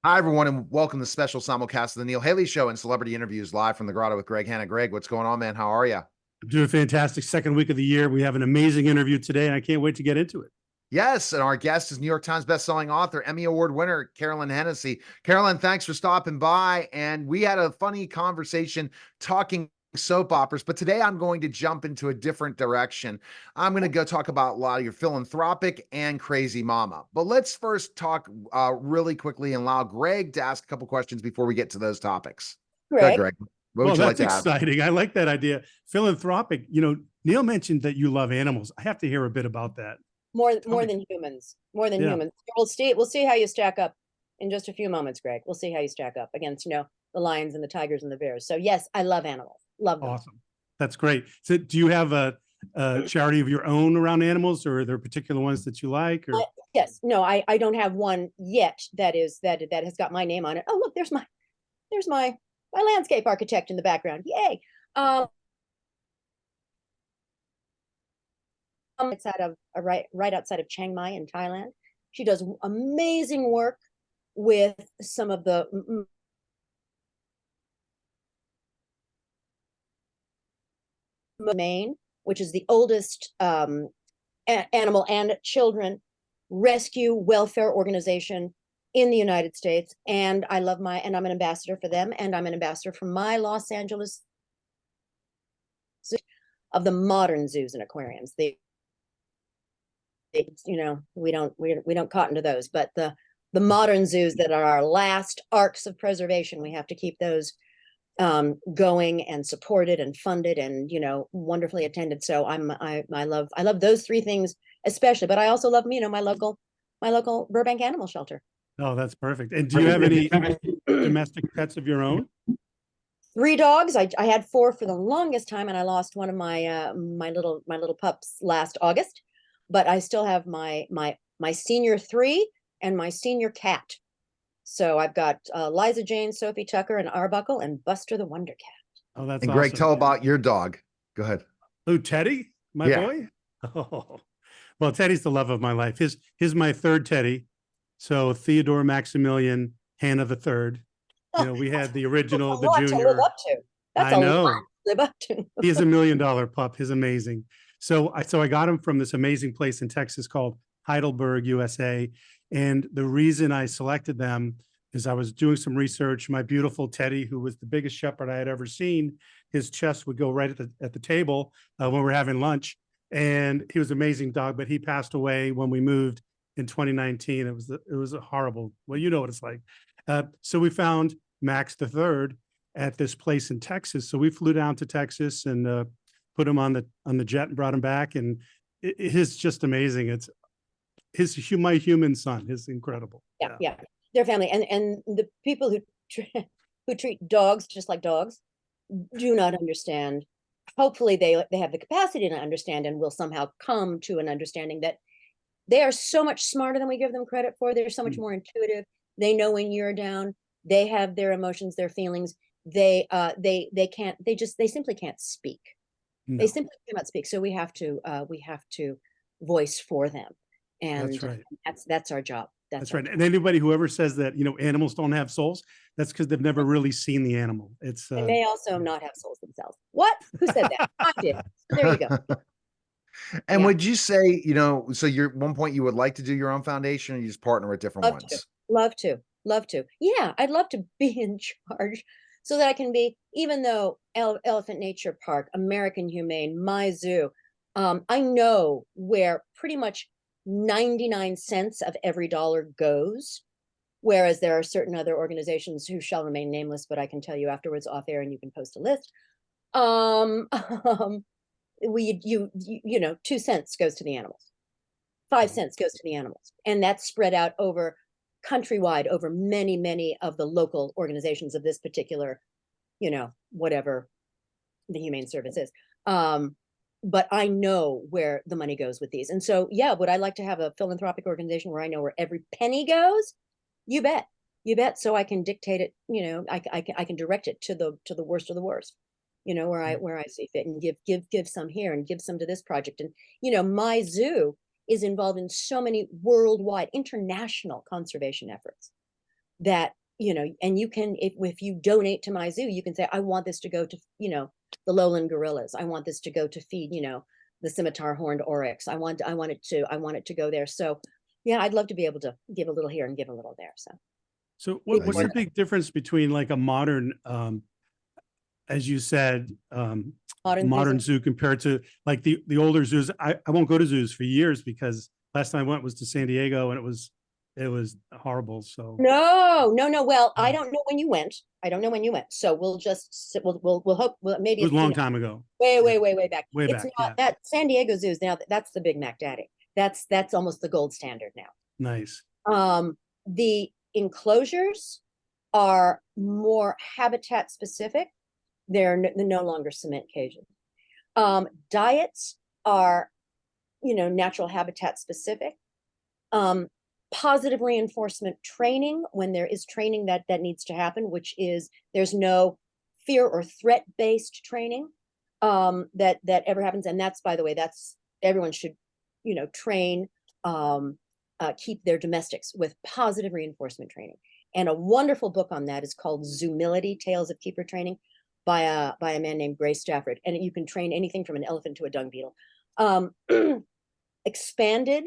Hi, everyone, and welcome to the special simulcast of the Neil Haley Show and celebrity interviews live from the Grotto with Greg Hanna. Greg, what's going on, man? How are you? I'm doing fantastic. Second week of the year. We have an amazing interview today, and I can't wait to get into it. Yes, and our guest is New York Times bestselling author, Emmy Award winner, Carolyn Hennesy. Carolyn, thanks for stopping by. And we had a funny conversation talking soap operas, but today I'm going to jump into a different direction. I'm going to go talk about a lot of your philanthropic and crazy mama. But let's first talk really quickly and allow Greg to ask a couple questions before we get to those topics. Greg, Greg, what Well, would you like that's to ask? exciting. I like that idea. Philanthropic. Neil mentioned that you love animals. I have to hear a bit about that. more me. than humans, more than Yeah. humans. We'll see how you stack up in just a few moments, Greg. We'll see how you stack up against, the lions and the tigers and the bears. So yes, I love animals. Love them. Awesome. That's great. So do you have a charity of your own around animals, or are there particular ones that you like? Or Yes. No, I don't have one yet that has got my name on it. Oh, look, there's my landscape architect in the background. Yay. It's out of right outside of Chiang Mai in Thailand. She does amazing work with some of the Maine, which is the oldest animal and children rescue welfare organization in the United States. And I'm an ambassador for them, and I'm an ambassador for my Los Angeles zoo of the modern zoos and aquariums. We don't cotton to those, but the modern zoos that are our last arcs of preservation, we have to keep those going and supported and funded and wonderfully attended. So I love those three things especially, but I also love my local Burbank animal shelter. oh, that's perfect. And do you have any domestic pets of your own? 3 dogs. I had 4 for the longest time, and I lost one of my my little pups last August. But I still have my senior 3 and my senior cat. So I've got Liza Jane, Sophie Tucker, and Arbuckle, and Buster the Wonder Cat. Oh, that's And Greg, awesome. tell about your dog. Go ahead. Oh, Teddy, my Yeah. boy. Oh, well, Teddy's the love of my life. He's my third Teddy. So Theodore Maximilian Hanna the third. We had the original, That's a the lot to junior. live up to. That's I a know. lot to live up to. He's $1 million pup. He's amazing. So I got him from this amazing place in Texas called Heidelberg, USA. And the reason I selected them is I was doing some research. My beautiful Teddy, who was the biggest shepherd I had ever seen, his chest would go right at the table when we were having lunch. And he was an amazing dog, but he passed away when we moved in 2019. It was a horrible, well, you know what it's like. So we found Max the third at this place in Texas. So we flew down to Texas and put him on the jet and brought him back. And it's just amazing. It's my human son is incredible. Yeah. Their family and the people who treat dogs just like dogs do not understand. Hopefully they have the capacity to understand and will somehow come to an understanding that they are so much smarter than we give them credit for. They're so much more intuitive. They know when you're down. They have their emotions, their feelings. They simply can't speak. No, They simply cannot speak. So we have to voice for them. And that's right. That's our job. That's our right. job. And anybody who ever says that, animals don't have souls, that's because they've never really seen the animal. It's They may also not have souls themselves. What? Who said that? I did. So there you go. And Yeah. would you say, so you're at one point you would like to do your own foundation, or you just partner with different ones? Love to. Yeah, I'd love to be in charge so that I can be, even though Elephant Nature Park, American Humane, my zoo, I know where pretty much 99 cents of every dollar goes. Whereas there are certain other organizations who shall remain nameless, but I can tell you afterwards off air and you can post a list. 2 cents goes to the animals. 5 cents goes to the animals. And that's spread out over countrywide over many of the local organizations of this particular, whatever the Humane Service is. But I know where the money goes with these. And so, yeah, would I like to have a philanthropic organization where I know where every penny goes? You bet. So I can dictate it, I can direct it to the worst of the worst, where I see fit, and give some here and give some to this project. And, my zoo is involved in so many worldwide international conservation efforts that you know, and you can, if you donate to my zoo, you can say, I want this to go to, you know, the lowland gorillas. I want this to go to feed, you know, the scimitar horned oryx. I want it to go there. So yeah, I'd love to be able to give a little here and give a little there. So what's the big difference between like a modern, as you said, modern zoo compared to like the older zoos? I won't go to zoos for years because last time I went was to San Diego and it was horrible. So no. Well, I don't know when you went. So we'll just we'll hope. Well, maybe it was a long you know, time ago. way back. Way it's back, not that San Diego Zoo is now. That's the Big Mac Daddy. That's almost the gold standard now. Nice. The enclosures are more habitat specific. They're no longer cement cages. Diets are, you know, natural habitat specific. Positive reinforcement training, when there is training that needs to happen, which is there's no fear or threat based training that ever happens. And that's, by the way, that's everyone should, you know, train, keep their domestics with positive reinforcement training. And a wonderful book on that is called Zoomility, Tales of Keeper Training by a man named Gray Stafford. And you can train anything from an elephant to a dung beetle. Expanded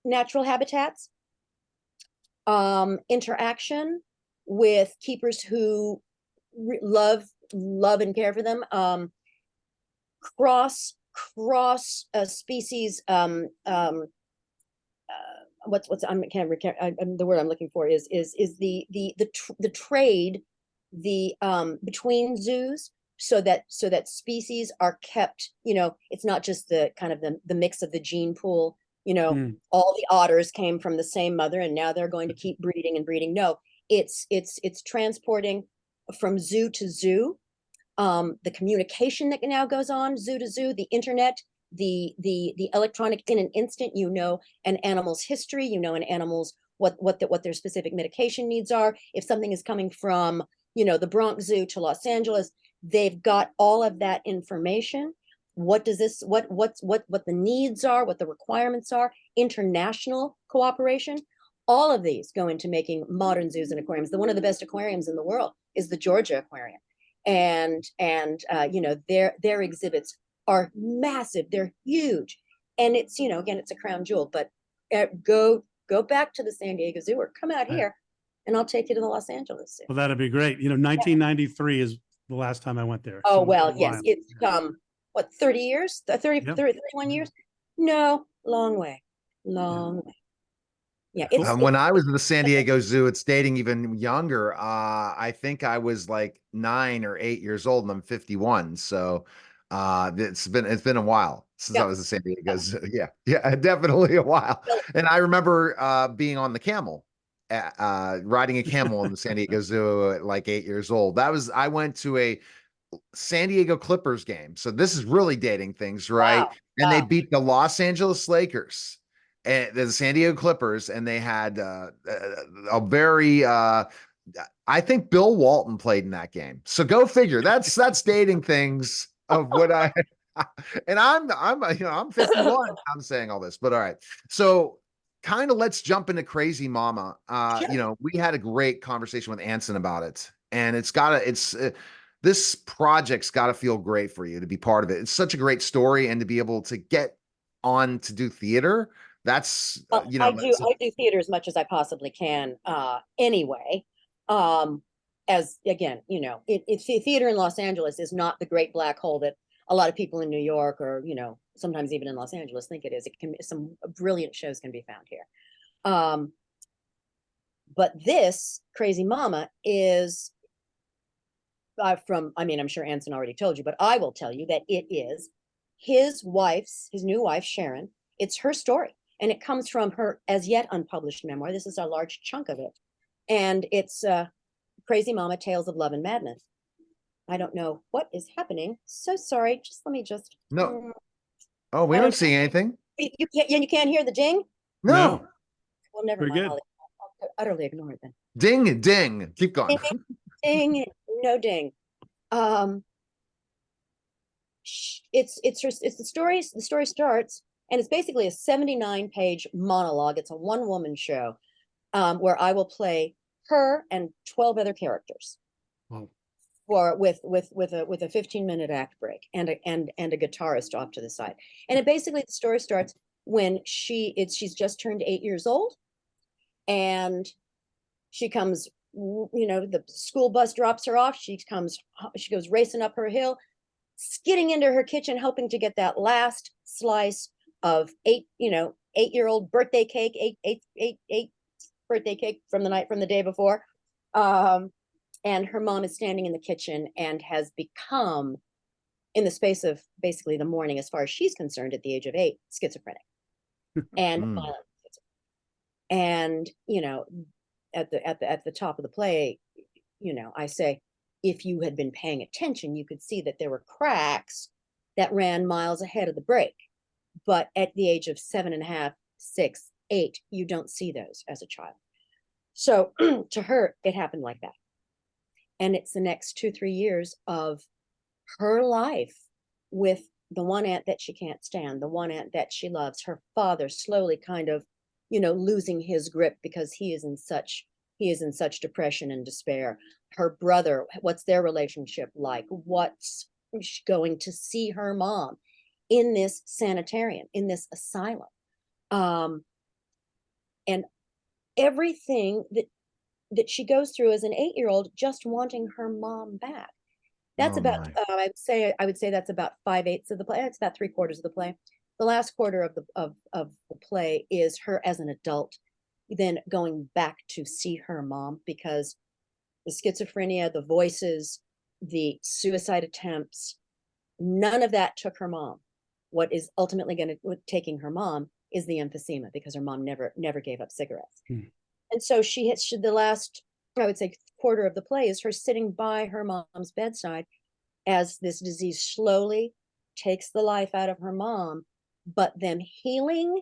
natural habitats, interaction with keepers who love and care for them, cross species, what's I can't the word I'm looking for is the trade between zoos, so that species are kept, you know, it's not just the kind of the mix of the gene pool, you know, all the otters came from the same mother and now they're going to keep breeding and breeding. No, it's transporting from zoo to zoo, the communication that now goes on zoo to zoo, the internet, the electronic, in an instant, you know, an animal's history, you know, an animal's what their specific medication needs are. If something is coming from, you know, the Bronx Zoo to Los Angeles, they've got all of that information. What does this, what the needs are, what the requirements are, international cooperation, all of these go into making modern zoos and aquariums. One of the best aquariums in the world is the Georgia Aquarium. And you know, their exhibits are massive, they're huge. And it's, you know, again, it's a crown jewel, but go back to the San Diego Zoo or come out here and I'll take you to the Los Angeles Zoo. Well, that'd be great. You know, 1993 is the last time I went there. Oh, So well, yes, it's what, 30 years, 31 years? No, long way. Yeah, when I was in the San Diego Zoo, it's dating even younger. I think I was like 9 or 8 years old, and I'm 51. So it's been a while since I was in San Diego Zoo. Yeah, definitely a while. And I remember being on the camel, riding a camel in the San Diego Zoo at like 8 years old. I went to a San Diego Clippers game. So this is really dating things, right? Wow. And they beat the Los Angeles Lakers and the San Diego Clippers, and they had a very I think Bill Walton played in that game. So go figure. That's dating things of what I and I'm you know, I'm 51. I'm saying all this, but all right. So kind of let's jump into Crazy Mama. Sure. You know, we had a great conversation with Anson about it, and this project's got to feel great for you to be part of it. It's such a great story, and to be able to get on to do theater. That's you know, I do theater as much as I possibly can. Anyway, as again, you know, it's theater in Los Angeles is not the great black hole that a lot of people in New York, or, you know, sometimes even in Los Angeles, think it is. It can, some brilliant shows can be found here. But this Crazy Mama is from, I mean, I'm sure Anson already told you, but I will tell you that it is his new wife, Sharon. It's her story. And it comes from her as yet unpublished memoir. This is a large chunk of it. And it's Crazy Mama, Tales of Love and Madness. I don't know what is happening. So sorry. Let me no. Oh, we don't see anything. You can't hear the ding? No. Well, never mind. Good. I'll utterly ignore it then. Ding, ding. Keep going. Ding, no ding. It's the story. The story starts, and it's basically a 79-page monologue. It's a one-woman show, where I will play her and 12 other characters. Wow. For with a 15-minute act break and a guitarist off to the side. And it basically, the story starts when she's just turned 8 years old, and she comes, the school bus drops her off. She goes racing up her hill, skidding into her kitchen, hoping to get that last slice of 8-year-old birthday cake, eight birthday cake from the day before. And her mom is standing in the kitchen and has become, in the space of basically the morning, as far as she's concerned, at the age of 8, schizophrenic and violent. And, at the top of the play, I say, if you had been paying attention, you could see that there were cracks that ran miles ahead of the break. But at the age of 7.5, 6, 8, you don't see those as a child. So to her, it happened like that. And it's the next 2-3 years of her life with the one aunt that she can't stand, the one aunt that she loves, her father slowly kind of, losing his grip because he is in such depression and despair. Her brother, what's their relationship like? What's going to see her mom in this sanitarium, in this asylum? And everything that she goes through as an 8-year-old, just wanting her mom back. That's about, I would say that's about 5/8 of the play. It's about 3/4 of the play. The last quarter of the play is her as an adult, then going back to see her mom, because the schizophrenia, the voices, the suicide attempts, none of that took her mom. What is ultimately taking her mom is the emphysema, because her mom never gave up cigarettes. And so the last, I would say, quarter of the play is her sitting by her mom's bedside as this disease slowly takes the life out of her mom, but then healing,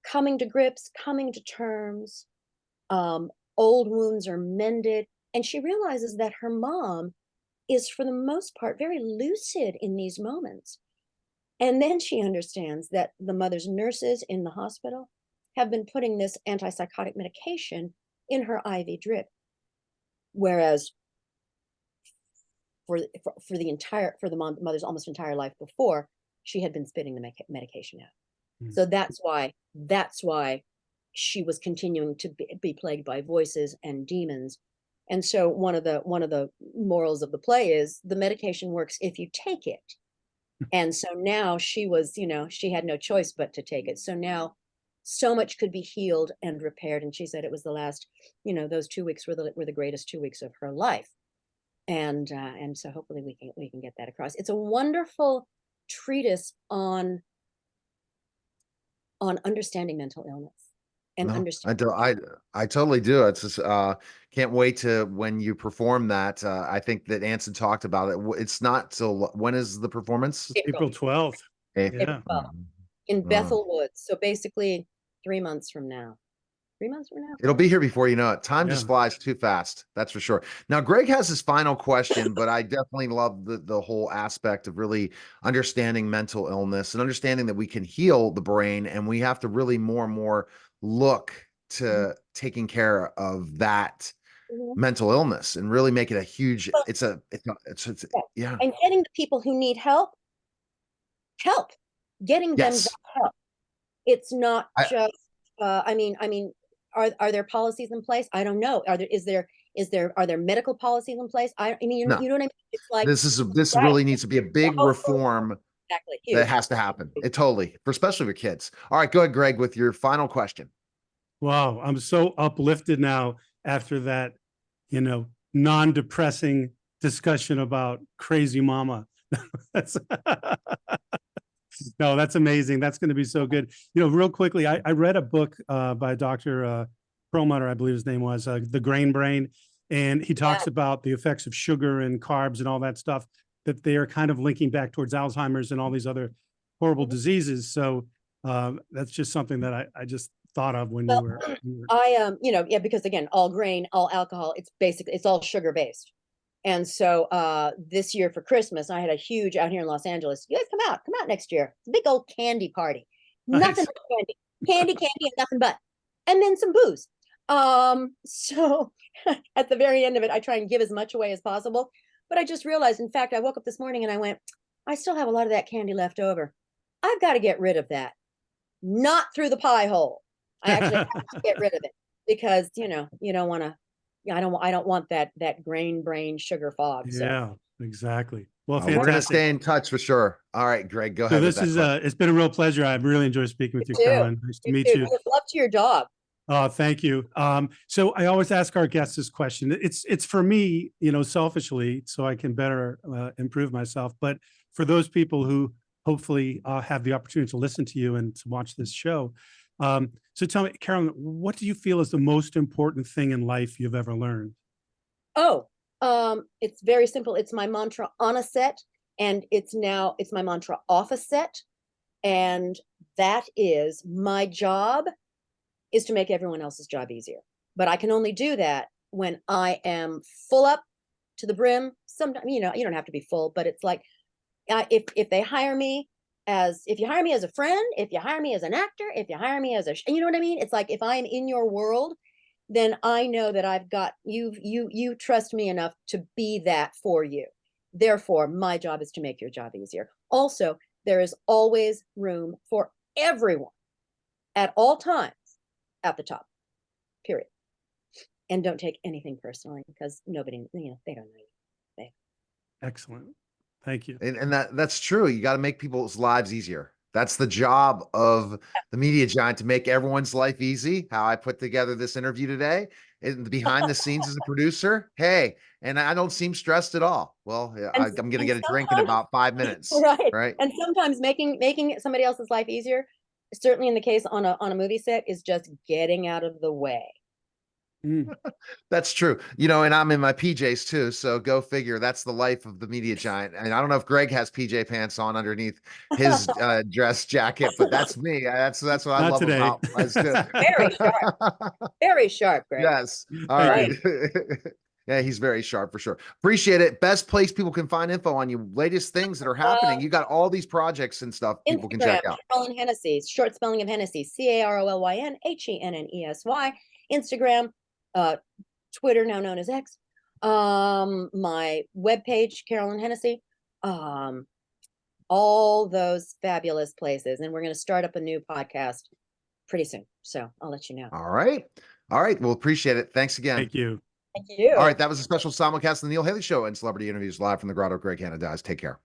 coming to grips, coming to terms, old wounds are mended. And she realizes that her mom is, for the most part, very lucid in these moments. And then she understands that the mother's nurses in the hospital have been putting this antipsychotic medication in her IV drip, whereas for the mother's almost entire life before, she had been spitting the medication out. So that's why she was continuing to be plagued by voices and demons. And so one of the morals of the play is the medication works if you take it. And so now she was, she had no choice but to take it. So now so much could be healed and repaired. And she said it was the last, those 2 weeks were the greatest 2 weeks of her life. And so hopefully we can get that across. It's a wonderful treatise on understanding mental illness and understanding. I totally do. It's just, can't wait to when you perform that. I think that Anson talked about it. It's not till, when is the performance? April 12th. April 12th. In Bethel Woods. So basically 3 months from now. 3 months from now. It'll be here before you know it. Time just flies too fast. That's for sure. Now, Greg has his final question, but I definitely love the whole aspect of really understanding mental illness and understanding that we can heal the brain, and we have to really more and more look to taking care of that mental illness and really make it a huge, yeah. And getting the people who need help, getting them that help. It's not just, are there policies in place? I don't know. Are there medical policies in place? You know what I mean? It's like, this really needs to be a big reform. Exactly. That has to happen. Especially for kids. All right, go ahead, Greg, with your final question. Wow, I'm so uplifted now after that, non-depressing discussion about crazy mama. No, that's amazing. That's going to be so good. Real quickly, I read a book by Dr. Perlmutter, I believe his name was, The Grain Brain, and he talks about the effects of sugar and carbs and all that stuff, that they are kind of linking back towards Alzheimer's and all these other horrible diseases. So that's just something that I just thought of when you were. Because again, all grain, all alcohol, it's all sugar based. And so this year for Christmas, I had a huge out here in Los Angeles. You guys come out next year. It's a big old candy party. Nothing but candy, and nothing but, and then some booze. So at the very end of it, I try and give as much away as possible. But I just realized, in fact, I woke up this morning and I went, I still have a lot of that candy left over. I've got to get rid of that. Not through the pie hole. I actually have to get rid of it because, you don't want to, I don't want that grain brain sugar fog. So. Yeah, exactly. Well, We're going to fantastic. stay in touch for sure. All right, Greg, go So ahead. this is it's been a real pleasure. I've really enjoyed speaking with you, too. Carolyn. Nice to meet you. Love to your dog. Oh, thank you. So I always ask our guests this question. It's for me, selfishly, so I can better improve myself. But for those people who hopefully have the opportunity to listen to you and to watch this show. So tell me, Carolyn, what do you feel is the most important thing in life you've ever learned? Oh, it's very simple. It's my mantra on a set, and it's my mantra off a set. And that is, my job is to make everyone else's job easier. But I can only do that when I am full up to the brim. Sometimes, you don't have to be full, but it's like, if you hire me as a friend, if you hire me as an actor, if you hire me as you know what I mean? It's like, if I'm in your world, then I know that I've got you trust me enough to be that for you. Therefore, my job is to make your job easier. Also, there is always room for everyone at all times at the top, period. And don't take anything personally, because nobody, they don't know you. Excellent. Thank you. And that's true. You got to make people's lives easier. That's the job of the media giant, to make everyone's life easy. How I put together this interview today, and behind the scenes as a producer. Hey, and I don't seem stressed at all. Well, I'm going to get a drink in about 5 minutes. Right. And sometimes making somebody else's life easier, certainly in the case on a movie set, is just getting out of the way. That's true. And I'm in my PJs too. So go figure. That's the life of the media giant. And I don't know if Greg has PJ pants on underneath his dress jacket, but that's me. That's what I Not love today. about us too. Very sharp. Very sharp, Greg. Yes. All right. Yeah, he's very sharp for sure. Appreciate it. Best place people can find info on you, latest things that are happening. You got all these projects and stuff people can check out. Carolyn Hennesy, short spelling of Hennessy, CAROLYN HENNESY. Instagram, Twitter, now known as X. My webpage, Carolyn Hennesy. All those fabulous places. And we're going to start up a new podcast pretty soon. So I'll let you know. All right. We'll appreciate it. Thanks again. Thank you. Thank you. All right. That was a special simulcast of the Neil Haley Show and celebrity interviews live from the Grotto. Greg Hanna dies. Take care.